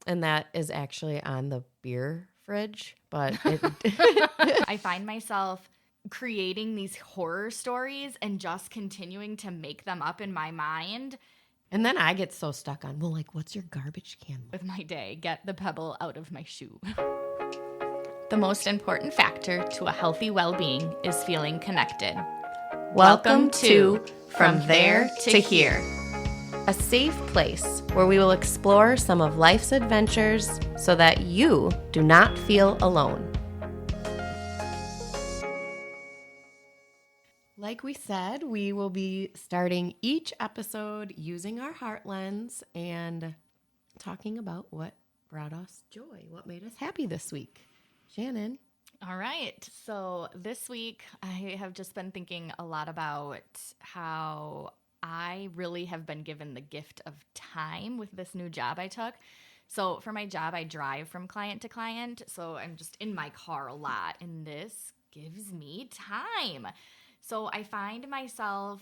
And that is actually on the beer fridge, but I find myself creating these horror stories and just continuing to make them up in my mind. And then I get so stuck on, well, like, what's your garbage can? With my day, get the pebble out of my shoe. The most important factor to a healthy well-being is feeling connected. Welcome to From There to Here, a safe place where we will explore some of life's adventures so that you do not feel alone. Like we said, we will be starting each episode using our heart lens and talking about what brought us joy, what made us happy this week. Shannon. All right. So this week, I have just been thinking a lot about how I really have been given the gift of time with this new job I took. So for my job, I drive from client to client. So I'm just in my car a lot, and this gives me time. So I find myself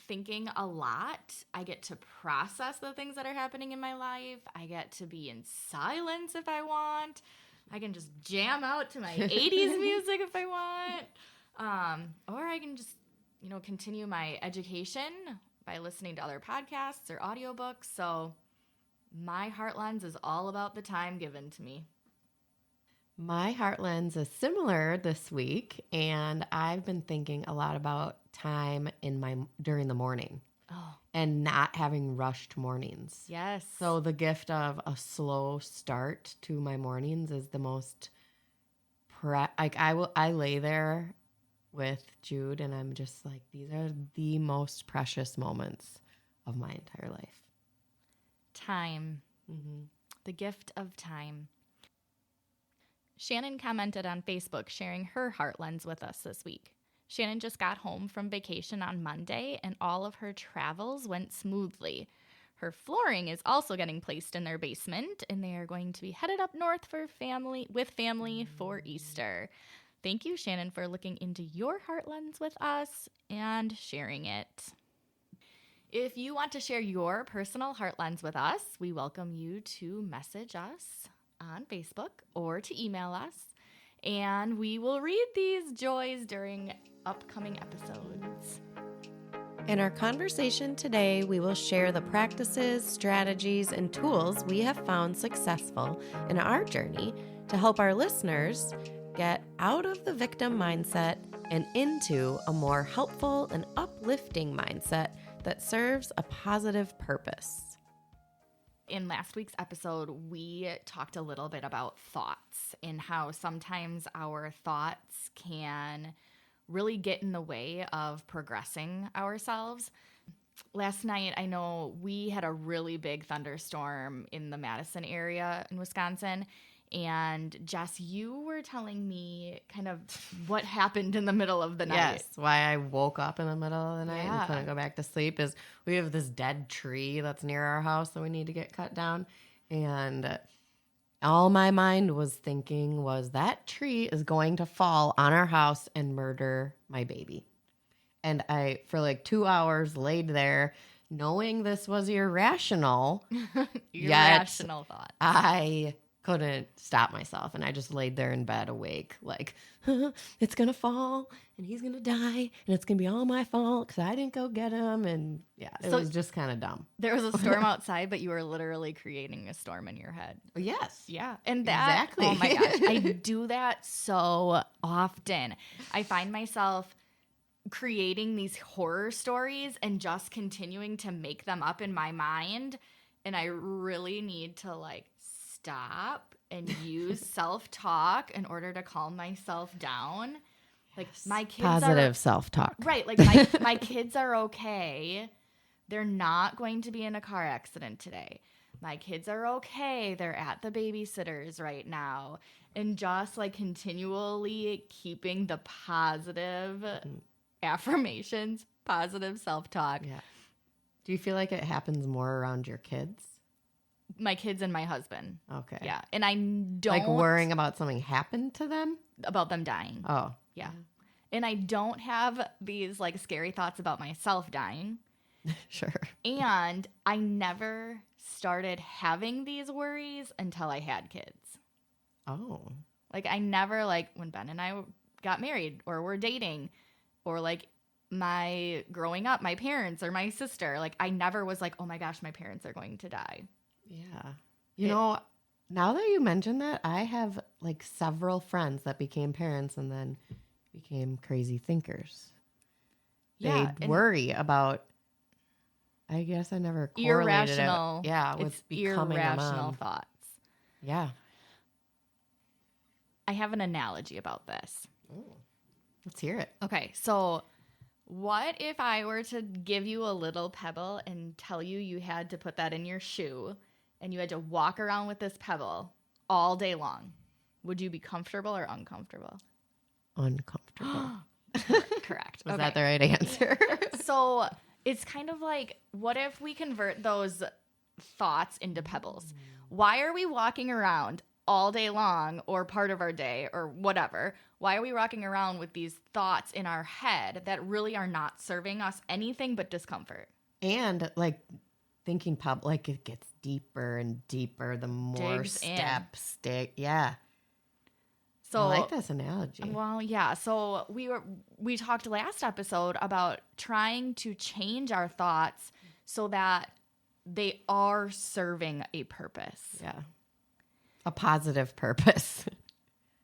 thinking a lot. I get to process the things that are happening in my life. I get to be in silence if I want. I can just jam out to my 80s music if I want. Or I can just, continue my education by listening to other podcasts or audiobooks. So my heart lens is all about the time given to me. My heart lens is similar this week, and I've been thinking a lot about time during the morning. Oh. And not having rushed mornings. Yes. So the gift of a slow start to my mornings is the most I lay there with Jude and I'm just like, these are the most precious moments of my entire life. Time. Mm-hmm. The gift of time. Shannon commented on Facebook sharing her heart lens with us this week. Shannon just got home from vacation on Monday, and all of her travels went smoothly. Her flooring is also getting placed in their basement, and they are going to be headed up north with family for Easter. Thank you, Shannon, for looking into your heart lens with us and sharing it. If you want to share your personal heart lens with us, we welcome you to message us on Facebook or to email us, and we will read these joys during upcoming episodes. In our conversation today, we will share the practices, strategies, and tools we have found successful in our journey to help our listeners get out of the victim mindset and into a more helpful and uplifting mindset that serves a positive purpose. In last week's episode, we talked a little bit about thoughts and how sometimes our thoughts can really get in the way of progressing ourselves. Last night, I know we had a really big thunderstorm in the Madison area in Wisconsin. And Jess, you were telling me kind of what happened in the middle of the night. Yes, why I woke up in the middle of the night and couldn't go back to sleep is we have this dead tree that's near our house that we need to get cut down. And all my mind was thinking was that tree is going to fall on our house and murder my baby. And I, for like 2 hours, laid there knowing this was irrational. Irrational thought. I couldn't stop myself. And I just laid there in bed awake like, it's going to fall and he's going to die and it's going to be all my fault because I didn't go get him. And it was just kind of dumb. There was a storm outside, but you were literally creating a storm in your head. Yes. Yeah. And that, exactly. Oh my gosh, I do that so often. I find myself creating these horror stories and just continuing to make them up in my mind. And I really need to stop and use self-talk in order to calm myself down. Like my kids positive self-talk. Right. Like my kids are okay. They're not going to be in a car accident today. My kids are okay. They're at the babysitter's right now. And just continually keeping the positive affirmations, positive self-talk. Yeah. Do you feel like it happens more around your kids? My kids and my husband. Okay. Yeah. And I don't... worrying about something happened to them? About them dying. Oh. Yeah. And I don't have these scary thoughts about myself dying. Sure. And I never started having these worries until I had kids. Oh. Like, I never, like, when Ben and I got married or were dating, or like my growing up, my parents or my sister, like, I never was like, oh my gosh, my parents are going to die. Yeah. You know, now that you mention that, I have like several friends that became parents and then became crazy thinkers. Yeah, They'd worry about, I guess I never correlated irrational. it. Yeah, with It's becoming a irrational mom. thoughts. Yeah. I have an analogy about this. Ooh. Let's hear it. Okay, so what if I were to give you a little pebble and tell you you had to put that in your shoe and you had to walk around with this pebble all day long? Would you be comfortable or uncomfortable? Uncomfortable. Correct. Was Okay. that the right answer? So it's kind of like, what if we convert those thoughts into pebbles? Why are we walking around all day long or part of our day or whatever? Why are we walking around with these thoughts in our head that really are not serving us anything but discomfort? And like thinking like it gets deeper and deeper the more Digs in. steps. Yeah. So I like this analogy. Well, yeah. So we talked last episode about trying to change our thoughts so that they are serving a purpose. Yeah. A positive purpose.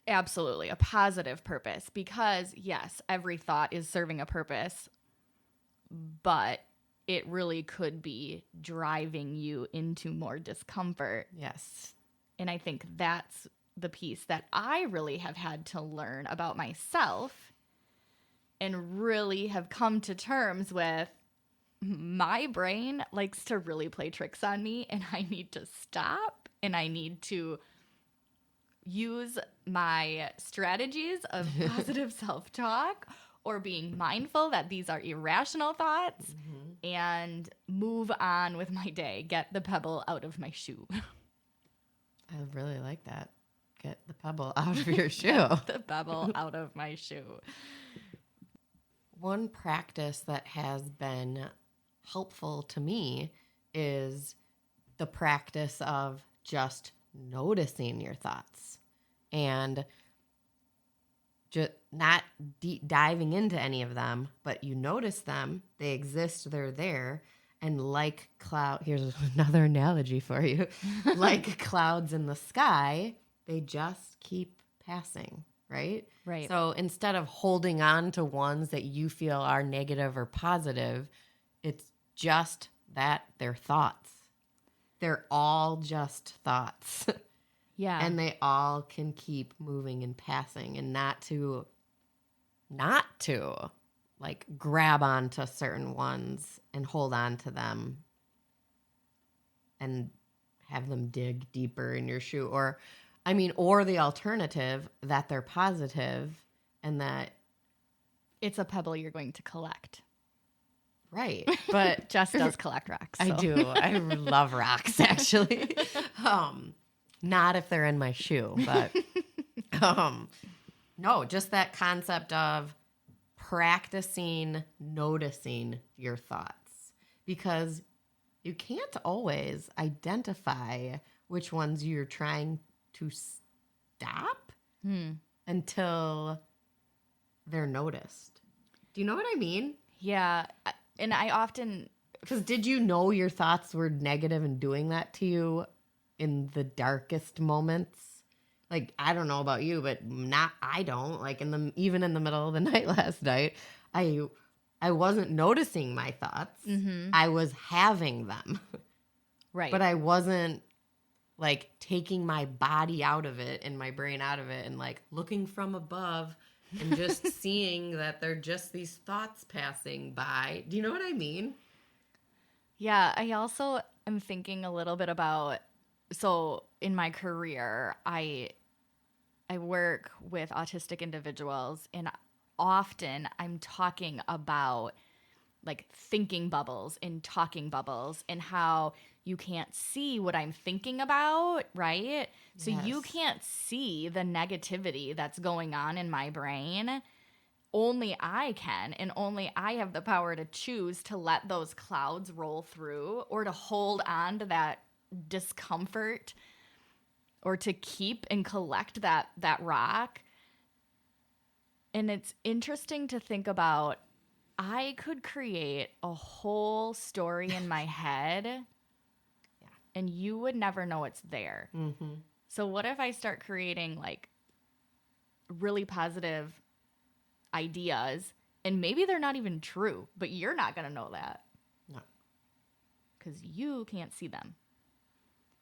Absolutely. A positive purpose. Because, yes, every thought is serving a purpose, but it really could be driving you into more discomfort. Yes. And I think that's the piece that I really have had to learn about myself and really have come to terms with. My brain likes to really play tricks on me, and I need to stop, and I need to use my strategies of positive self-talk or being mindful that these are irrational thoughts and move on with my day. Get the pebble out of my shoe. I really like that. Get the pebble out of your shoe. The pebble out of my shoe. One practice that has been helpful to me is the practice of just noticing your thoughts and just not diving into any of them, but you notice them, they exist, they're there. And like here's another analogy for you. Like clouds in the sky, they just keep passing, right? Right. So instead of holding on to ones that you feel are negative or positive, it's just that they're thoughts. They're all just thoughts. Yeah. And they all can keep moving and passing, and not to like grab onto certain ones and hold on to them and have them dig deeper in your shoe. Or the alternative that they're positive and that it's a pebble you're going to collect. Right. But Jess does collect rocks. I so. do. I love rocks, actually. Not if they're in my shoe, but no, just that concept of practicing noticing your thoughts, because you can't always identify which ones you're trying to stop until they're noticed. Do you know what I mean? Yeah. And I often... Because did you know your thoughts were negative and doing that to you in the darkest moments? Like, I don't know about you, but I don't. Like, even in the middle of the night last night, I wasn't noticing my thoughts. Mm-hmm. I was having them. Right. But I wasn't, like, taking my body out of it and my brain out of it and, like, looking from above and just seeing that they're just these thoughts passing by. Do you know what I mean? Yeah, I also am thinking a little bit about, so in my career, I work with autistic individuals, and often I'm talking about like thinking bubbles and talking bubbles and how you can't see what I'm thinking about, right? So Yes. you can't see the negativity that's going on in my brain. Only I can, and only I have the power to choose to let those clouds roll through or to hold on to that discomfort or to keep and collect that rock. And it's interesting to think about, I could create a whole story in my head and you would never know it's there. Mm-hmm. So what if I start creating like really positive ideas and maybe they're not even true, but you're not going to know that. No. Because you can't see them.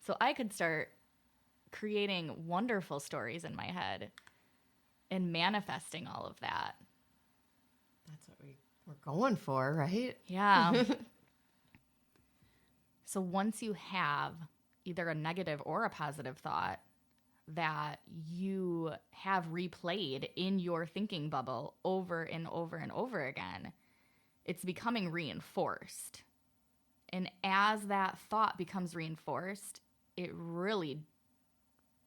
So I could start creating wonderful stories in my head and manifesting all of that. That's what we're going for, right? Yeah. So once you have either a negative or a positive thought that you have replayed in your thinking bubble over and over and over again, it's becoming reinforced. And as that thought becomes reinforced, it really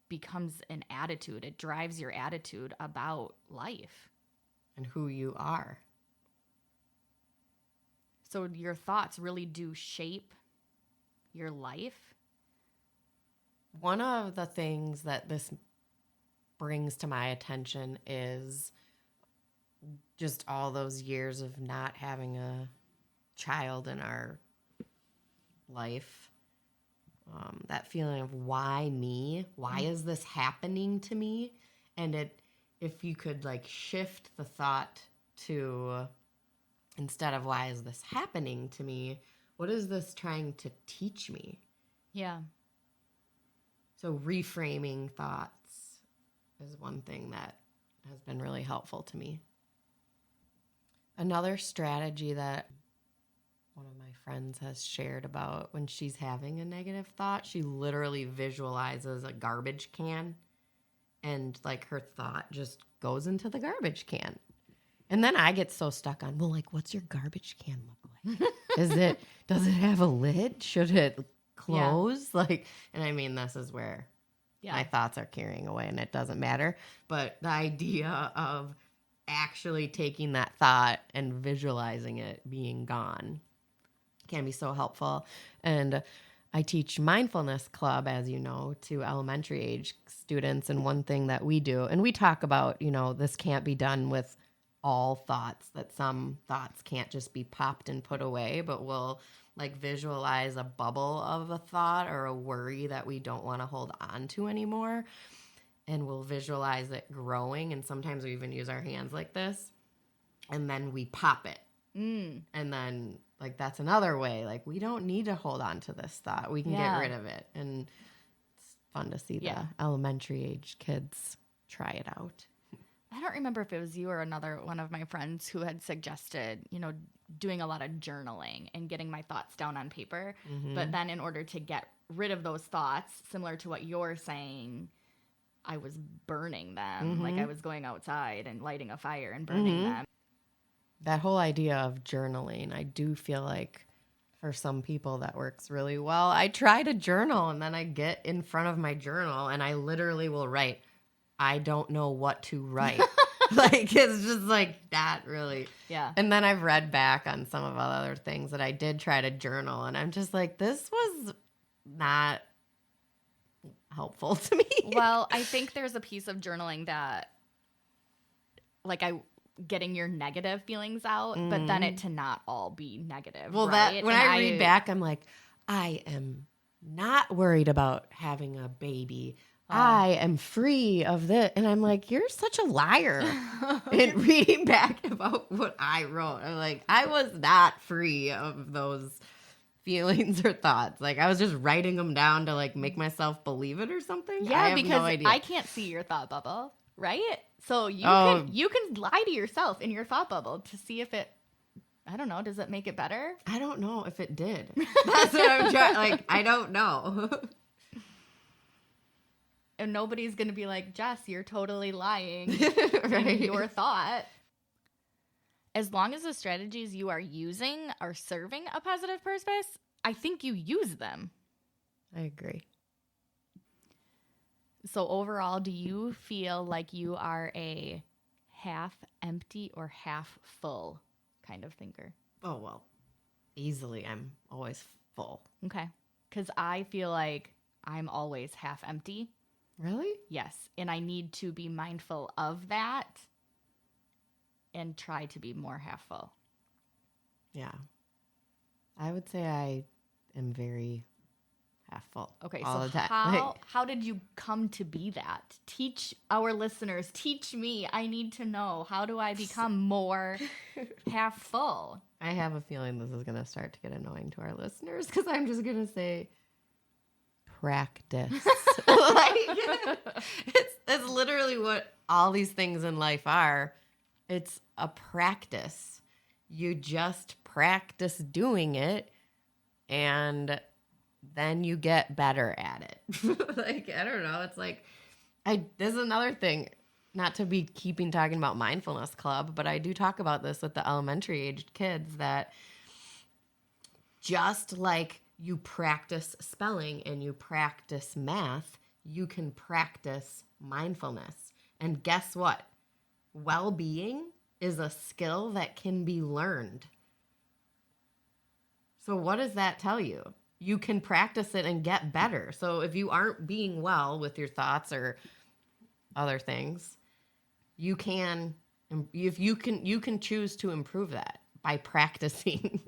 becomes an attitude. It drives your attitude about life. And who you are. So your thoughts really do shape your life. One of the things that this brings to my attention is just all those years of not having a child in our life. That feeling of why me? Why is this happening to me? And if you could like shift the thought to, instead of why is this happening to me, what is this trying to teach me? Yeah. So reframing thoughts is one thing that has been really helpful to me. Another strategy that one of my friends has shared about when she's having a negative thought, she literally visualizes a garbage can and like her thought just goes into the garbage can. And then I get so stuck on, well, like, what's your garbage can look like? Does it have a lid? Should it close? Yeah. Like, and I mean, this is where my thoughts are carrying away and it doesn't matter. But the idea of actually taking that thought and visualizing it being gone can be so helpful. And I teach mindfulness club, as you know, to elementary age students. And one thing that we do, and we talk about, this can't be done with all thoughts, that some thoughts can't just be popped and put away, but we'll like visualize a bubble of a thought or a worry that we don't want to hold on to anymore. And we'll visualize it growing. And sometimes we even use our hands like this. And then we pop it. And then like that's another way. Like we don't need to hold on to this thought. We can get rid of it. And it's fun to see the elementary age kids try it out. I don't remember if it was you or another one of my friends who had suggested, doing a lot of journaling and getting my thoughts down on paper. Mm-hmm. But then in order to get rid of those thoughts, similar to what you're saying, I was burning them. Mm-hmm. Like I was going outside and lighting a fire and burning them. That whole idea of journaling, I do feel like for some people that works really well. I try to journal and then I get in front of my journal and I literally will write, I don't know what to write. Like, it's just like that really. Yeah. And then I've read back on some of other things that I did try to journal and I'm just like, this was not helpful to me. Well, I think there's a piece of journaling that like getting your negative feelings out, but then it to not all be negative. Well, right? that when I read back, I'm like, I am not worried about having a baby. I am free of this. And I'm like, you're such a liar. And reading back about what I wrote, I'm like, I was not free of those feelings or thoughts. Like I was just writing them down to like make myself believe it or something. Yeah, I have because no idea. I can't see your thought bubble, right? So you can lie to yourself in your thought bubble to see if it, I don't know, does it make it better? I don't know if it did. That's what I'm trying. Like I don't know. And nobody's going to be like, Jess, you're totally lying right. in your thought. As long as the strategies you are using are serving a positive purpose, I think you use them. I agree. So overall, do you feel like you are a half empty or half full kind of thinker? Oh, well, easily. I'm always full. Okay. because I feel like I'm always half empty. Really? Yes. And I need to be mindful of that and try to be more half full. Yeah. I would say I am very half full. Okay, all so the time. how did you come to be that? Teach our listeners, teach me. I need to know. How do I become more half full? I have a feeling this is going to start to get annoying to our listeners because I'm just going to say practice. It's literally what all these things in life are. It's a practice. You just practice doing it, and then you get better at it. Like, I don't know. It's like, this is another thing, not to be talking about mindfulness club, but I do talk about this with the elementary aged kids, that just like you practice spelling and you practice math, you can practice mindfulness. And guess what? Well-being is a skill that can be learned. So what does that tell you? You can practice it and get better. So if you aren't being well with your thoughts or other things, you can choose to improve that by practicing.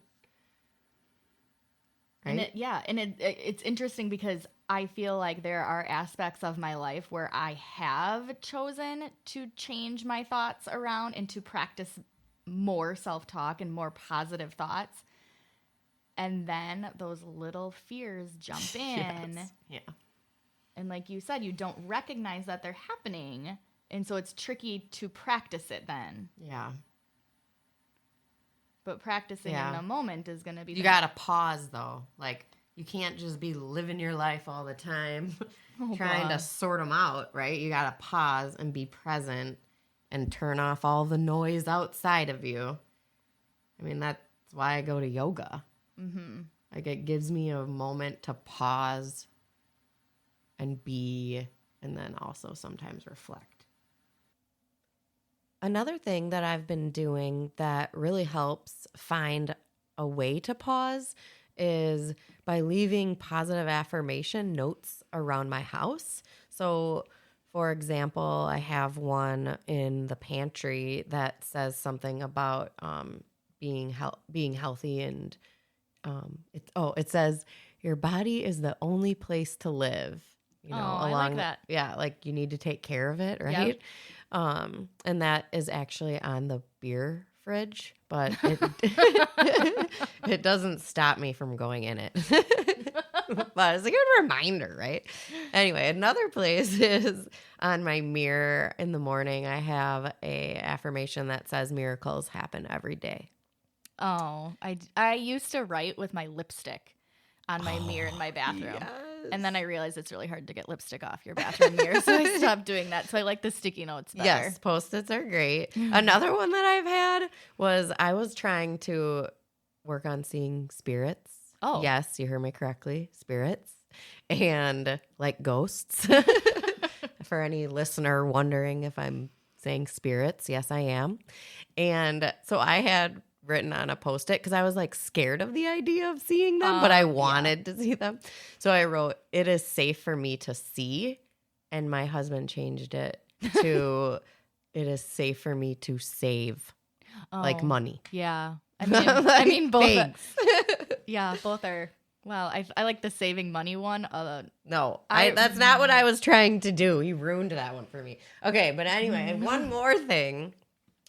Right? And it's interesting because I feel like there are aspects of my life where I have chosen to change my thoughts around and to practice more self-talk and more positive thoughts. And then those little fears jump in. Yes. Yeah. And like you said, you don't recognize that they're happening. And so it's tricky to practice it then. Yeah. But practicing in the moment is going to be... You got to pause, though. Like, you can't just be living your life all the time trying to sort them out, right? You got to pause and be present and turn off all the noise outside of you. I mean, that's why I go to yoga. Mm-hmm. Like, it gives me a moment to pause and be, and then also sometimes reflect. Another thing that I've been doing that really helps find a way to pause is by leaving positive affirmation notes around my house. So, for example, I have one in the pantry that says something about being healthy, and it says your body is the only place to live. You know, I like that. Yeah, like you need to take care of it, right? Yep. And that is actually on the beer fridge, but it doesn't stop me from going in it. But it's a good reminder, right? Anyway, another place is on my mirror in the morning. I have a affirmation that says miracles happen every day. Oh, I used to write with my lipstick on my mirror in my bathroom. Yes. And then I realized it's really hard to get lipstick off your bathroom mirror, so I stopped doing that. So I like the sticky notes better. Yes, Post-its are great. Another one that I've had was I was trying to work on seeing spirits. Oh. Yes, you heard me correctly. Spirits. And like ghosts. For any listener wondering if I'm saying spirits, yes, I am. And so I had written on a Post-it because I was like scared of the idea of seeing them, but I wanted to see them. So I wrote, it is safe for me to see. And my husband changed it to, it is safe for me to save, like money. Yeah. I mean both. Yeah, both are. Well, I like the saving money one. No, that's not what I was trying to do. You ruined that one for me. Okay, but anyway, one more thing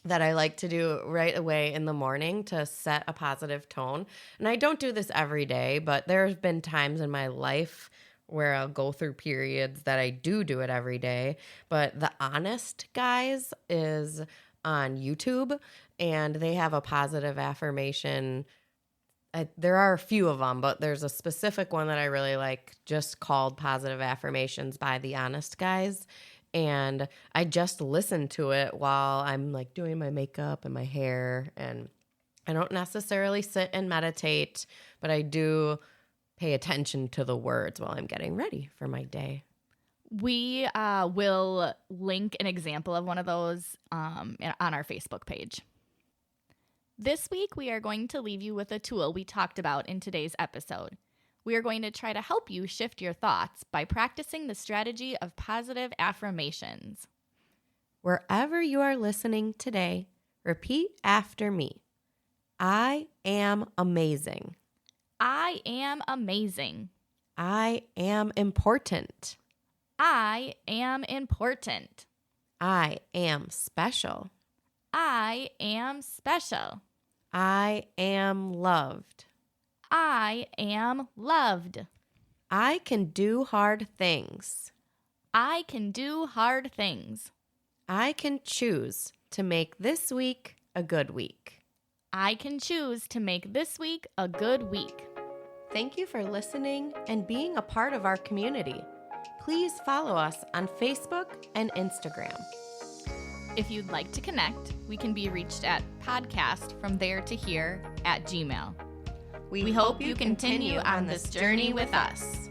that I like to do right away in the morning to set a positive tone. And I don't do this every day, but there's been times in my life where I'll go through periods that I do it every day. But The Honest Guys is on YouTube, and they have a positive affirmation. There are a few of them, but there's a specific one that I really like, just called Positive Affirmations by The Honest Guys. And I just listen to it while I'm like doing my makeup and my hair. And I don't necessarily sit and meditate, but I do pay attention to the words while I'm getting ready for my day. We will link an example of one of those on our Facebook page. This week, we are going to leave you with a tool we talked about in today's episode. We are going to try to help you shift your thoughts by practicing the strategy of positive affirmations. Wherever you are listening today, repeat after me. I am amazing. I am amazing. I am important. I am important. I am special. I am special. I am loved. I am loved. I can do hard things. I can do hard things. I can choose to make this week a good week. I can choose to make this week a good week. Thank you for listening and being a part of our community. Please follow us on Facebook and Instagram. If you'd like to connect, we can be reached at podcastfromtheretohere@gmail.com. We hope you continue on this journey with us.